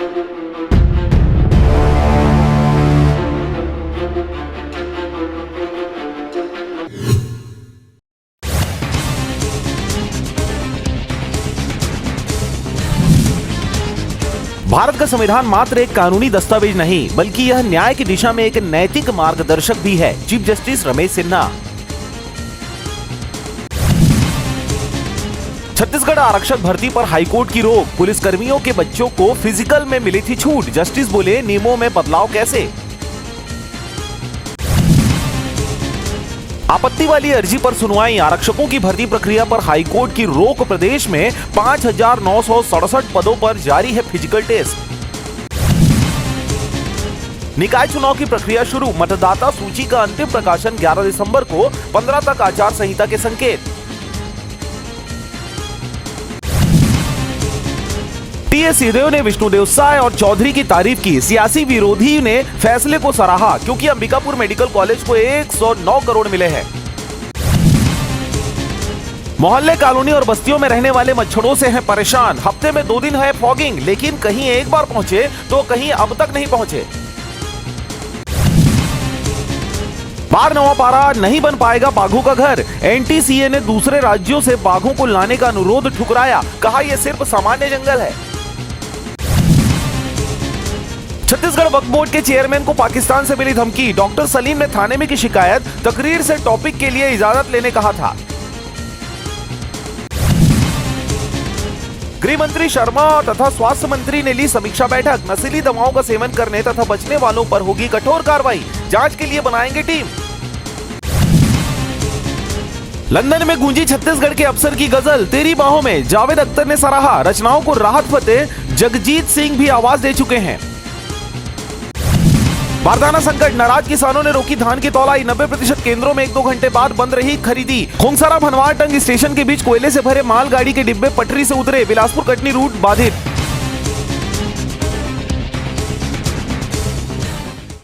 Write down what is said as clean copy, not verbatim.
भारत का संविधान मात्र एक कानूनी दस्तावेज नहीं बल्कि यह न्याय की दिशा में एक नैतिक मार्गदर्शक भी है। Chief justice Ramesh Sinha. छत्तीसगढ़ आरक्षक भर्ती पर हाईकोर्ट की रोक, पुलिसकर्मियों के बच्चों को फिजिकल में मिली थी छूट। जस्टिस बोले नियमों में बदलाव कैसे। आपत्ति वाली अर्जी पर सुनवाई, आरक्षकों की भर्ती प्रक्रिया पर हाईकोर्ट की रोक। प्रदेश में 5,967 पदों पर जारी है फिजिकल टेस्ट। निकाय चुनाव की प्रक्रिया शुरू, मतदाता सूची का अंतिम प्रकाशन 11 दिसंबर को, 15 तक आचार संहिता के संकेत। टीएस सिंहदेव ने विष्णुदेव साय और चौधरी की तारीफ की। सियासी विरोधी ने फैसले को सराहा क्योंकि अंबिकापुर मेडिकल कॉलेज को 109 करोड़ मिले हैं। मोहल्ले, कॉलोनी और बस्तियों में रहने वाले मच्छरों से हैं परेशान। हफ्ते में 2 दिन है फॉगिंग, लेकिन कहीं एक बार पहुंचे तो कहीं अब तक नहीं पहुंचे। बाढ़ नवापारा नहीं बन पाएगा बाघों का घर। एनटीसीए ने दूसरे राज्यों से बाघों को लाने का अनुरोध ठुकराया, कहा यह सिर्फ सामान्य जंगल है। छत्तीसगढ़ वक्फ बोर्ड के चेयरमैन को पाकिस्तान से मिली धमकी, डॉक्टर सलीम ने थाने में की शिकायत, तकरीर से टॉपिक के लिए इजाजत लेने कहा था। गृह मंत्री शर्मा तथा स्वास्थ्य मंत्री ने ली समीक्षा बैठक, नशीली दवाओं का सेवन करने तथा बचने वालों पर होगी कठोर कार्रवाई, जांच के लिए बनाएंगे टीम। लंदन में गूंजी छत्तीसगढ़ के अफसर की गजल, तेरी बाहों में। जावेद अख्तर ने सराहा, रचनाओं को राहत फतेह, जगजीत सिंह भी आवाज दे चुके हैं। बारदाना संकट, नाराज किसानों ने रोकी धान की तौलाई, 90% केंद्रों में 1-2 घंटे बाद बंद रही खरीदी। खोंगसारा भनवार टंग स्टेशन के बीच कोयले से भरे मालगाड़ी के डिब्बे पटरी से उतरे, बिलासपुर कटनी रूट बाधित।